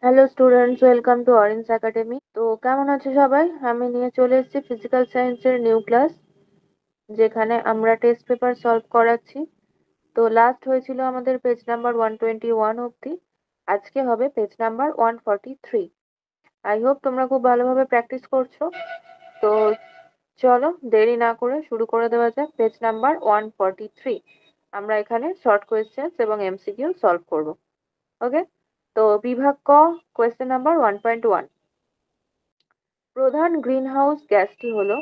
Hello students, welcome to orange academy. তো কেমন আছো সবাই? আমি নিয়ে চলে এসেছি ফিজিক্যাল সায়েন্সের নিউ ক্লাস, যেখানে আমরা টেস্ট পেপার সলভ করাচ্ছি। তো লাস্ট হয়েছিল আমাদের পেজ নাম্বার 121 অবধি। আজকে হবে পেজ নাম্বার 143। আই হোপ তোমরা খুব ভালোভাবে প্র্যাকটিস করছো। তো চলো দেরি না করে শুরু করে দেওয়া যাক। পেজ নাম্বার 143, আমরা এখানে শর্ট কোয়েশ্চেন্স এবং এমসিকিউ সলভ করব। ওকে, তো বিভাগ ক, কোয়েশ্চেন নাম্বার 1.1। প্রধান গ্রিনহাউস গ্যাসটি হলো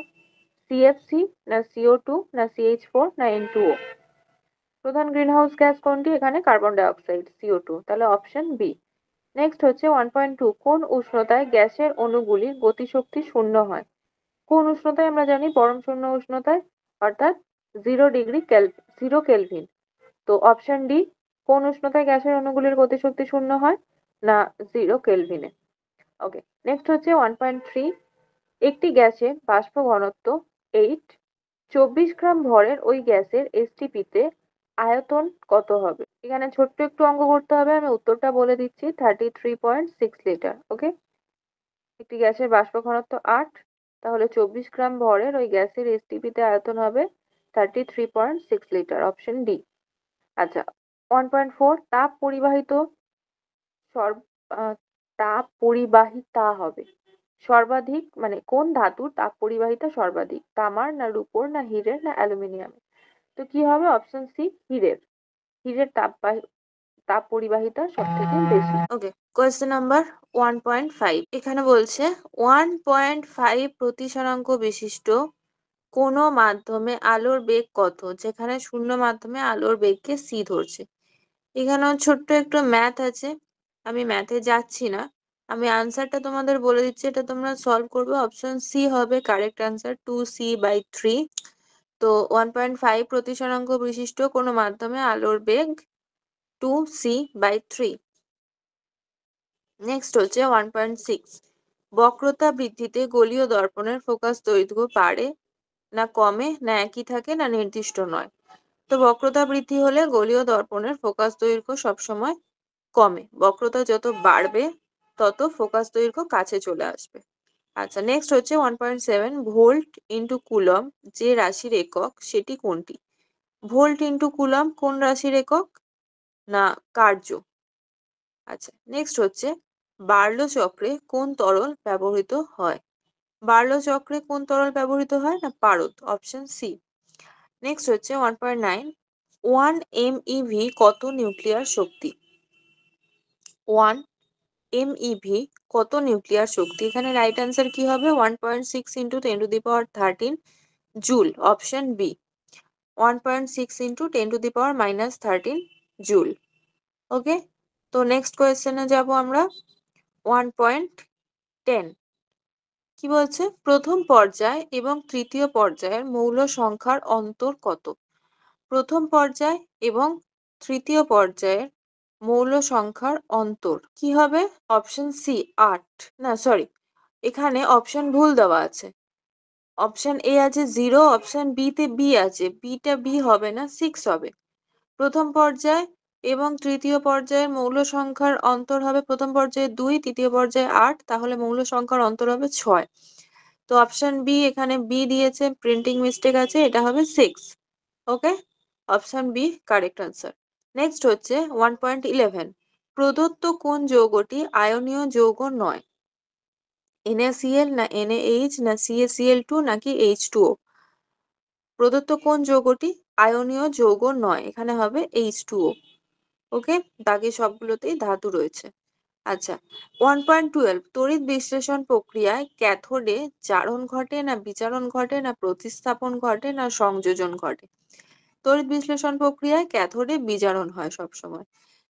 সিএফসি, না সিও2, না সিএইচ4, না এন2ও। প্রধান গ্রিনহাউস গ্যাস কোনটি? এখানে কার্বন ডাই অক্সাইড, সিও2, তাহলে অপশন বি। নেক্সট হচ্ছে 1.2, কোন উষ্ণতায় গ্যাসের অণুগুলির গতিশক্তি শূন্য হয়? কোন উষ্ণতায়? আমরা জানি পরম শূন্য উষ্ণতায়, অর্থাৎ 0 কেলভিন। তো অপশন ডি, কোন উষ্ণতায় গ্যাসের অণুগুলির গতিশক্তি শূন্য হয়? না, 0 কেলভিনে। ওকে, নেক্সট হচ্ছে 1.3, একটি গ্যাসের বাষ্প ঘনত্ব 8, 24 গ্রাম ভরের ওই গ্যাসের এসটিপিতে আয়তন কত হবে? এখানে ছোট্ট একটু অঙ্ক করতে হবে, আমি উত্তরটা বলে দিচ্ছি। 33.6 লিটার। ওকে, একটি গ্যাসের বাষ্প ঘনত্ব 8, তাহলে 24 গ্রাম ভরের ওই গ্যাসের এসটিপিতে আয়তন হবে 33.6 লিটার, অপশন ডি। আচ্ছা, 1.4, তাপ পরিবাহিত সর্ব- আহ, তাপ পরিবাহিতা হবে সর্বাধিক, মানে কোন ধাতুর তাপ পরিবাহিতা সর্বাধিক? তামার, না রূপোর, না হীরের, না অ্যালুমিনিয়ামের? তো কি হবে? অপশন সি, হীরের। হীরের তাপ পরিবাহিতা সব থেকে বেশি। ওকে, কোয়েশ্চেন নাম্বার 1.5, এখানে বলছে 1.5 প্রতিসরাঙ্ক বিশিষ্ট কোনো মাধ্যমে আলোর বেগ কত, যেখানে শূন্য মাধ্যমে আলোর বেগকে সি ধরছে। এখানেও ছোট্ট একটু ম্যাথ আছে, আমি ম্যাথে যাচ্ছি না, আমি আনসারটা তোমাদের বলে দিচ্ছি, এটা তোমরা সলভ করবে। অপশন সি হবে কারেক্ট আনসার, 2c/3। তো 1.5 প্রতিসরাঙ্ক বিশিষ্ট কোনো মাধ্যমে আলোর বেগ 2c/3। নেক্সট হচ্ছে 1.6, বক্রতা বৃদ্ধিতে গোলীয় দর্পণের ফোকাস দৈর্ঘ্য বাড়ে, না কমে, না একই থাকে, না নির্দিষ্ট নয়? তো বক্রতা বৃদ্ধি হলে গোলীয় দর্পণের ফোকাস দৈর্ঘ্য সবসময় কমে, বক্রতা যত বাড়বে তত ফোকাস দৈর্ঘ্য কাছে চলে আসবে। আচ্ছা, নেক্সট হচ্ছে 1.7, ভোল্ট ইন্টু কুলম যে রাশির একক সেটি কোনটি? ভোল্ট ইন্টু কুলম কোন রাশির একক? না, কার্য। আচ্ছা, নেক্সট হচ্ছে বার্লো চক্রে কোন তরল ব্যবহৃত হয়? বার্লো চক্রে কোন তরল ব্যবহৃত হয়? না, পারদ, অপশন সি। নেক্সট হচ্ছে 1.9, 1 MeV কত নিউক্লিয়ার শক্তি? 1 MeV কত নিউক্লিয়ার শক্তি? এখানে রাইট অ্যান্সার কি হবে? 1.6 into 10^13 joule, option B. 1.6 into 10^-13 joule. Okay, তো নেক্সট কোয়েশ্চেনে যাব আমরা। 1.10, কি বলছে? প্রথম পর্যায় এবং তৃতীয় পর্যায়ের মৌল সংখ্যার অন্তর কত? প্রথম পর্যায় এবং তৃতীয় পর্যায়ের মৌল সংখ্যার অন্তর কি হবে? Option C, 8। না সরি, এখানে অপশন ভুল দেওয়া আছে। অপশন এ আছে 0, অপশন বি তে বি আছে, বিটা বি হবে না, 6 হবে। প্রথম পর্যায় এবং তৃতীয় পর্যায়ের মৌল সংখ্যার অন্তর হবে প্রথম পর্যায়ে 2, তৃতীয় পর্যায়ে 8, তাহলে মৌল সংখ্যার অন্তর হবে 6। তো অপশন বি, এখানে বি দিয়েছে, প্রিন্টিং মিস্টেক আছে, এটা হবে 6। Okay, option B correct answer. Next হচ্ছে 1.11, প্রদত্ত কোন যৌগটি আয়নীয় যৌগ নয়? NaCl, না NaH, না CaCl2, নাকি H2O? প্রদত্ত কোন যৌগটি আয়নীয় যৌগ নয়? এখানে হবে H2O। ওকে, বাকি সবগুলোতেই ধাতু রয়েছে। আচ্ছা, 1.12, তড়িৎ বিশ্লেষণ প্রক্রিয়ায় ক্যাথোডে জারণ ঘটে, না বিজারণ ঘটে, না প্রতিস্থাপন ঘটে, না সংযোজন ঘটে? তড়িৎ বিশ্লেষণ প্রক্রিয়ায় ক্যাথোডে বিজারণ হয় সবসময়।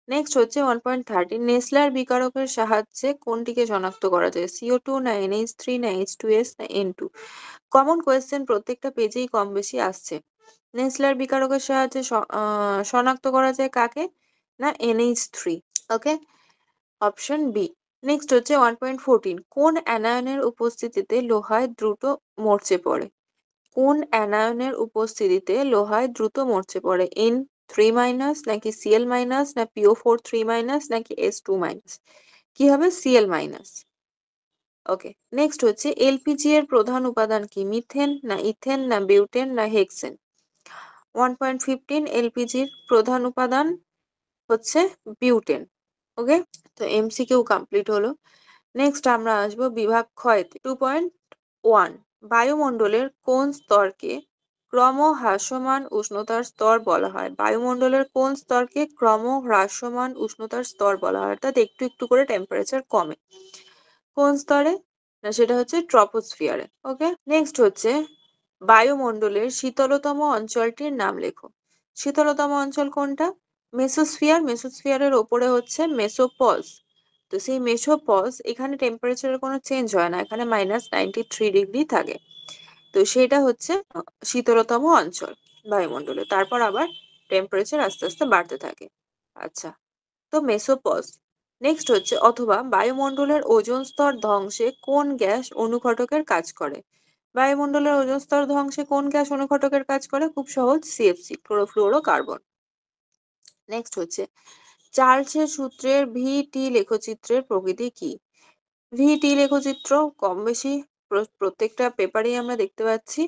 নেক্সট হচ্ছে 1.13, নেসলার বিকারকের সাহায্যে কোনটিকে শনাক্ত করা যায়? CO2, না NH3, না H2S, না N2? কমন কোয়েশ্চেন, প্রত্যেকটা পেজেই কম বেশি আসছে। নেসলার বিকারকের সাহায্যে শনাক্ত করা যায় কাকে? না NH3। ওকে, অপশন বি। নেক্সট হচ্ছে 1.14, কোন অ্যানায়নের উপস্থিতিতে লোহায় দ্রুত মরচে পড়ে? কোন অ্যানায়নের উপস্থিতিতে লোহায় দ্রুত মরচে পড়ে? N3-, নাকি Cl-, না PO4 3-, নাকি S2-? কি হবে? Cl minus. ওকে, নেক্সট হচ্ছে এলপিজি এর প্রধান উপাদান কি? মিথেন না ইথেন না বিউটেন না হেক্সেন? 1.15 এলপিজির প্রধান উপাদান হচ্ছে বিউটেন। ওকে, তো এমসিকিউ কমপ্লিট হলো। নেক্সট আমরা আসবো বিভাগ ক্ষয়তে। 2.1 বায়ুমণ্ডলের কোন স্তরকে ক্রমহ্রাসমান উষ্ণতার স্তর বলা হয়? বায়ুমণ্ডলের কোন স্তরকে ক্রমহ্রাসমান উষ্ণতার স্তর বলা হয়? অর্থাৎ একটু একটু করে টেম্পারেচার কমে। কোন স্তরে? না সেটা হচ্ছে ট্রপোস্ফিয়ারে। ওকে, নেক্সট হচ্ছে বায়ুমণ্ডলের শীতলতম অঞ্চলটির নাম লেখো। শীতলতম অঞ্চল কোনটা? মেসোস্ফিয়ার। মেসোস্ফিয়ারের ওপরে হচ্ছে মেসোপজ। তো সেই মেসোপজ, এখানে টেম্পারেচারের কোনো চেঞ্জ হয় না, এখানে -93 ডিগ্রি থাকে। তো সেটা হচ্ছে শীতলতম অঞ্চল বায়ুমণ্ডলে। তারপর আবার টেম্পারেচার আস্তে আস্তে বাড়তে থাকে। আচ্ছা, তো মেসোপজ। নেক্সট হচ্ছে অথবা বায়ুমণ্ডলের ওজোন স্তর ধ্বংসে কোন গ্যাস অনুঘটকের কাজ করে? বায়ুমণ্ডলের ওজোন স্তর ধ্বংসে কোন গ্যাস অনুঘটকের কাজ করে? খুব সহজ, সিএফসি, ক্লোরোফ্লুরোকার্বন। নেক্সট হচ্ছে চার্লসের সূত্রের VT লেখচিত্রের প্রকৃতি কি? VT লেখচিত্র কম বেশি প্রত্যেকটা পেপারেই আমরা দেখতে পাচ্ছি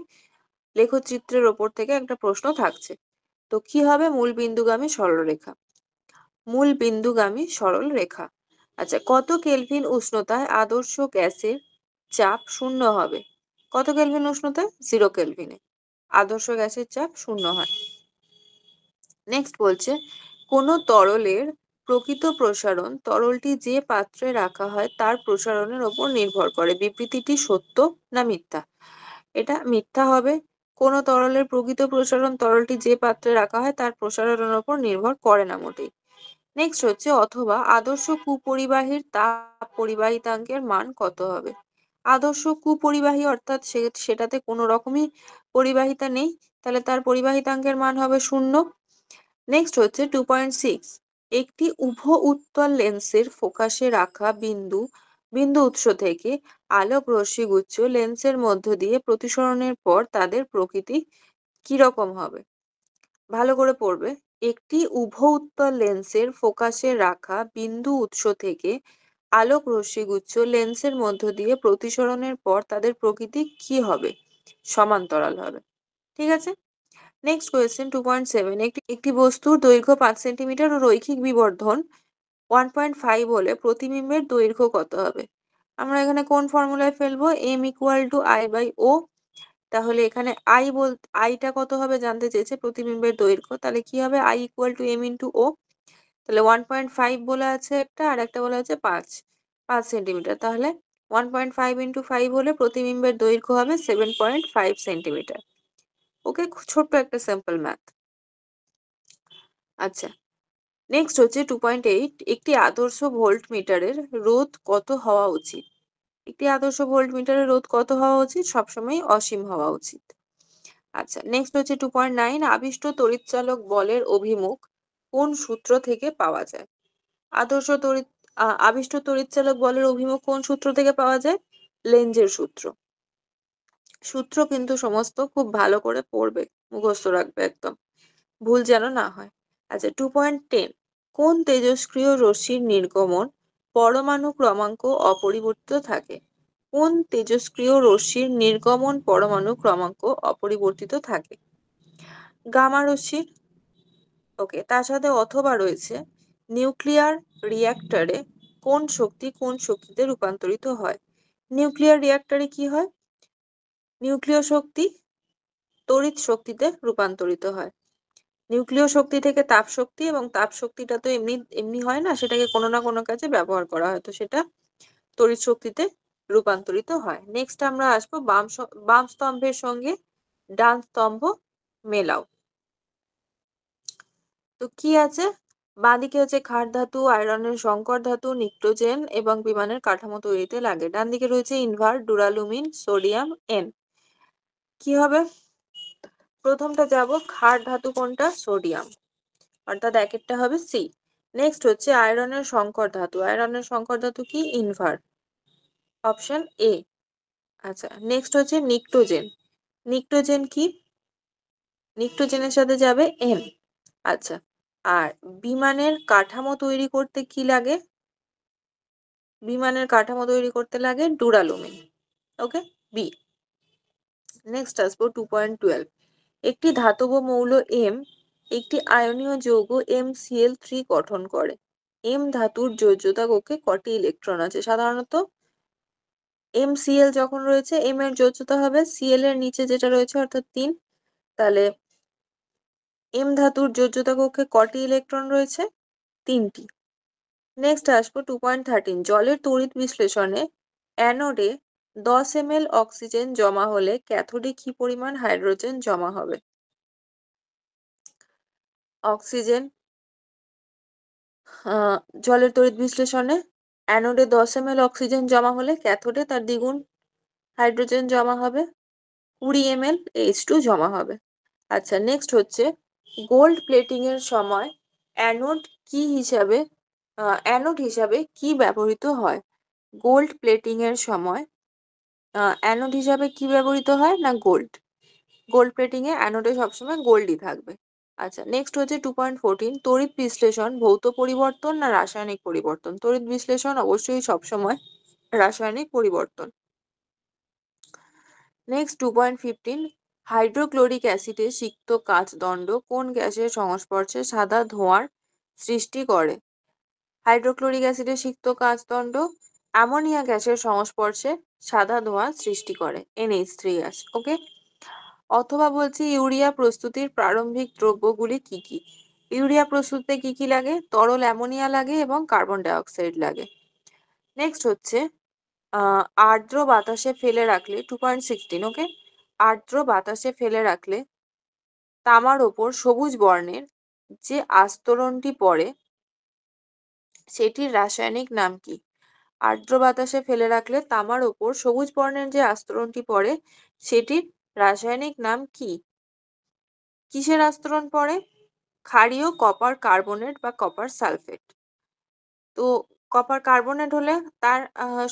লেখচিত্রের ওপর থেকে একটা প্রশ্ন থাকছে। তো কি হবে? মূল বিন্দুগামী সরলরেখা। মূল বিন্দুগামী সরল রেখা। আচ্ছা, কত কেলভিন উষ্ণতায় আদর্শ গ্যাসের চাপ শূন্য হবে? কত কেলভিন উষ্ণতায়? 0 কেলভিনে আদর্শ গ্যাসের চাপ শূন্য হয়। নেক্সট বলছে কোন তরলের প্রকৃত প্রসারণ তরলটি যে পাত্রে রাখা হয় তার প্রসারণের ওপর নির্ভর করে। বিবৃতিটি সত্য না মিথ্যা? এটা মিথ্যা হবে। কোন তরলের প্রকৃত প্রসারণ তরলটি যে পাত্রে রাখা হয় তার প্রসারণের ওপর নির্ভর করে না মোটেই। নেক্সট হচ্ছে অথবা আদর্শ কুপরিবাহীর তাপ পরিবাহিতাঙ্কের মান কত হবে? আদর্শ কুপরিবাহী অর্থাৎ সেটাতে কোনো রকমই পরিবাহিতা নেই, তাহলে তার পরিবাহিতাঙ্কের মান হবে 0। নেক্সট হচ্ছে 2.6 একটি উভ উত্তল লেন্সের ফোকাসে রাখা বিন্দু উৎস থেকে আলোক রশ্মিগুচ্ছ লেন্সের মধ্য দিয়ে প্রতিসরণের পর তাদের প্রকৃতি কিরকম হবে? ভালো করে পড়বে। একটি উভ উত্তল লেন্সের ফোকাসে রাখা বিন্দু উৎস থেকে আলোক রশ্মিগুচ্ছ লেন্সের মধ্য দিয়ে প্রতিসরণের পর তাদের প্রকৃতি কি হবে? সমান্তরাল হবে। ঠিক আছে, নেক্সট কোয়েশ্চেন 2.7 একটি বস্তুর দৈর্ঘ্য 5 সেন্টিমিটার ও রৈখিক বিবর্ধন 1.5 হলে প্রতিবিম্বের দৈর্ঘ্য কত হবে? আমরা এখানে কোন ফর্মুলায় ফেলবো? m=i/o। তাহলে এখানে আইটা কত হবে জানতে চেয়েছে, প্রতিবিম্বের দৈর্ঘ্য। তাহলে কি হবে? i=m×o। তাহলে 1.5 বলা আছে একটা, আর একটা বলা আছে 5 সেন্টিমিটার। তাহলে 1.5 × 5 হলে প্রতিবিম্বের দৈর্ঘ্য হবে 7.5 সেন্টিমিটার। ওকে, ছোট্ট একটা সিম্পল ম্যাথ। আচ্ছা, নেক্সট হচ্ছে 2.8 একটি আদর্শ ভোল্টমিটারের রোধ কত হওয়া উচিত? একটি আদর্শ ভোল্টমিটারের রোধ কত হওয়া উচিত? সবসময় অসীম হওয়া উচিত। আচ্ছা, নেক্সট হচ্ছে 2.9 আবিষ্ট তড়িৎচালক বলের অভিমুখ কোন সূত্র থেকে পাওয়া যায়? আবিষ্ট তড়িৎচালক বলের অভিমুখ কোন সূত্র থেকে পাওয়া যায়? লেঞ্জের সূত্র। সূত্র কিন্তু সমস্ত খুব ভালো করে পড়বে, মুখস্থ রাখবে একদম, ভুল যেন না হয়। আচ্ছা, 2.10 কোন তেজস্ক্রিয় রশ্মির নির্গমন পরমাণু ক্রমাঙ্ক অপরিবর্তিত থাকে? কোন তেজস্ক্রিয় রশ্মির নির্গমন পরমাণু ক্রমাঙ্ক অপরিবর্তিত থাকে? গামা রশ্মির। ওকে, তার সাথে অথবা রয়েছে নিউক্লিয়ার রিঅ্যাক্টরে কোন শক্তি কোন শক্তিতে রূপান্তরিত হয়? নিউক্লিয়ার রিঅ্যাক্টরে কি হয়? নিউক্লিয় শক্তি তড়িৎ শক্তিতে রূপান্তরিত হয়। নিউক্লিয় শক্তি থেকে তাপ শক্তি, এবং তাপ শক্তিটা তো এমনি এমনি হয় না, সেটাকে কোনো না কোনো কাজে ব্যবহার করা হয়, তো সেটা তড়িৎ শক্তিতে রূপান্তরিত হয়। নেক্সট আমরা আসবো বাম স্তম্ভের সঙ্গে ডান স্তম্ভ মেলাও। তো কি আছে? বাঁদিকে হচ্ছে ক্ষার ধাতু, আয়রনের সংকর ধাতু, নিক্টোজেন এবং বিমানের কাঠামো তৈরিতে লাগে। ডান দিকে রয়েছে ইনভার, ডুরালুমিন, সোডিয়াম, এন। কি হবে? প্রথমটা যাব, ক্ষার ধাতু কোনটা? সোডিয়াম, অর্থাৎ একেরটা হবে সি। নেক্সট হচ্ছে আয়রনের সংকর ধাতু। আয়রনের সংকর ধাতু কি? ইনভার, অপশন এ। আচ্ছা, নেক্সট হচ্ছে নিক্টোজেন। নিক্টোজেন কি? নিক্টোজেনের সাথে যাবে এন। আচ্ছা, আর বিমানের কাঠামো তৈরি করতে কি লাগে? বিমানের কাঠামো তৈরি করতে লাগে ডুরালুমিন। ওকে, বি। নেক্সট আসবো 2.12। একটি ধাতব মৌল M একটি আয়নীয় যৌগ MCl3 গঠন করে। M ধাতুর যোজ্যতা কক্ষে কটি ইলেকট্রন আছে? সাধারণত MCl যখন রয়েছে M এর যোজ্যতা হবে Cl এর নিচে যেটা রয়েছে অর্থাৎ 3। তাহলে M ধাতুর যোজ্যতা কক্ষে কটি ইলেকট্রন রয়েছে? 3টি। নেক্সট আসবো 2.13। জলের তড়িৎ বিশ্লেষণে অ্যানোডে 10 ml অক্সিজেন জমা হলে ক্যাথোডে কি পরিমাণ হাইড্রোজেন জমা হবে? অক্সিজেন জলের তড়িৎ বিশ্লেষণে অ্যানোডে 10 ml অক্সিজেন জমা হলে ক্যাথোডে তার দ্বিগুণ হাইড্রোজেন জমা হবে, 20 ml H2 জমা হবে। আচ্ছা, নেক্সট হচ্ছে গোল্ড প্লেটিং এর সময় অ্যানোড হিসাবে কি ব্যবহৃত হয়? গোল্ড প্লেটিং এর সময় অ্যানোড হিসাবে কি ব্যবহৃত হয়? না গোল্ড প্লেটিং এ অ্যানোডে সবসময় গোল্ডই থাকবে। আচ্ছা, নেক্সট হচ্ছে 2.14। তড়িৎ বিশ্লেষণ ভৌত পরিবর্তন না রাসায়নিক পরিবর্তন? তড়িৎ বিশ্লেষণ অবশ্যই সবসময় রাসায়নিক পরিবর্তন। নেক্সট 2.15। হাইড্রোক্লোরিক অ্যাসিডে সিক্ত কাচ দণ্ড কোন গ্যাসের সংস্পর্শে সাদা ধোঁয়ার সৃষ্টি করে? হাইড্রোক্লোরিক অ্যাসিডে সিক্ত কাচ দণ্ড অ্যামোনিয়া গ্যাসের সংস্পর্শে সাদা ধোঁয়া সৃষ্টি করে, NH3 গ্যাস। ওকে, অথবা বলছি ইউরিয়া প্রস্তুতির প্রারম্ভিক দ্রব্যগুলি কি কি? ইউরিয়া প্রস্তুতিতে কি কি লাগে? তরল অ্যামোনিয়া লাগে এবং কার্বন ডাই অক্সাইড লাগে। নেক্সট হচ্ছে আর্দ্র বাতাসে ফেলে রাখলে 2.16। ওকে, আর্দ্র বাতাসে ফেলে রাখলে তামার ওপর সবুজ বর্ণের যে আস্তরণটি পড়ে সেটির রাসায়নিক নাম কি? আর্দ্র বাতাসে ফেলে রাখলে তামার ওপর সবুজ বর্ণের যে আস্তরণটি পড়ে সেটির রাসায়নিক নাম কি? কিসের আস্তরণ পড়ে? ক্ষারীয় কপার কার্বনেট বা কপার সালফেট। তো কপার কার্বনেট হলে তার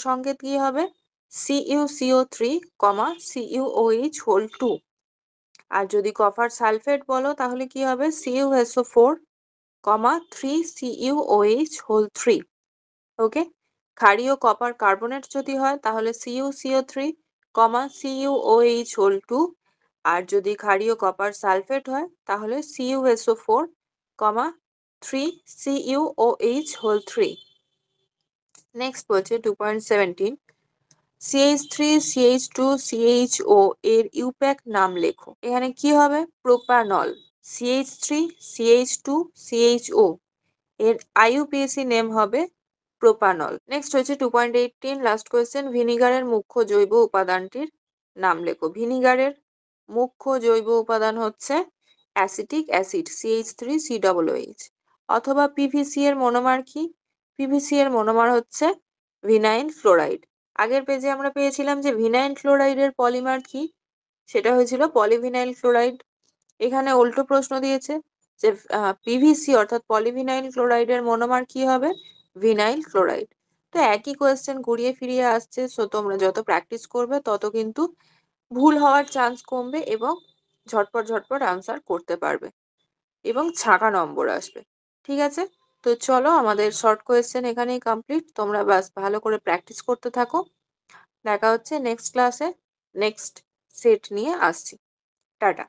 সংকেত কি হবে? CuCO3, CuOH2। আর যদি কপার সালফেট বলো তাহলে কি হবে? CuSO4, 3CuOH3। ওকে, ক্ষারীয় কপার কার্বনেট যদি হয় তাহলে CuCO3, CuOH2। আর যদি ক্ষারীয় কপার সালফেট হয় তাহলে CuSO4, 3CuOH3। নেক্সট বলছে 2.17। CH3CH2CHO এর ইউপ্যাক নাম লেখো। এখানে কি হবে? প্রোপানল। CH3CH2CHO এর IUPAC নেম হবে প্রোপানল। নেক্সট হচ্ছে 2.18। Last question. ভিনিগারের মুখ্য জৈব উপাদানটির নাম লেখো। ভিনিগারের মুখ্য জৈব উপাদান হচ্ছে অ্যাসিটিক অ্যাসিড CH3COOH। অথবা PVC এর মনোমার কি? PVC এর মনোমার হচ্ছে ভিনাইল ফ্লোরাইড। আগের পেজে আমরা পেয়েছিলাম যে ভিনাইল ক্লোরাইডের পলিমার কি? সেটা হয়েছিল পলিভিনাইল ক্লোরাইড। এখানে উল্টো প্রশ্ন দিয়েছে যে PVC অর্থাৎ পলিভিনাইল ক্লোরাইডের মনোমার কি হবে? Vinyl chloride. তো একই কোয়েশ্চেন ঘুরিয়ে ফিরিয়ে আসছে, সো তোমরা যত প্র্যাকটিস করবে তত কিন্তু ভুল হওয়ার চান্স কমবে এবং ঝটপট আনসার করতে পারবে এবং ছাকা নম্বর আসবে। ঠিক আছে, তো চলো আমাদের শর্ট কোয়েশ্চেন এখানেই কমপ্লিট। তোমরা বাস ভালো করে প্র্যাকটিস করতে থাকো। দেখা হচ্ছে নেক্সট ক্লাসে, নেক্সট সেট নিয়ে আসছি। টাটা।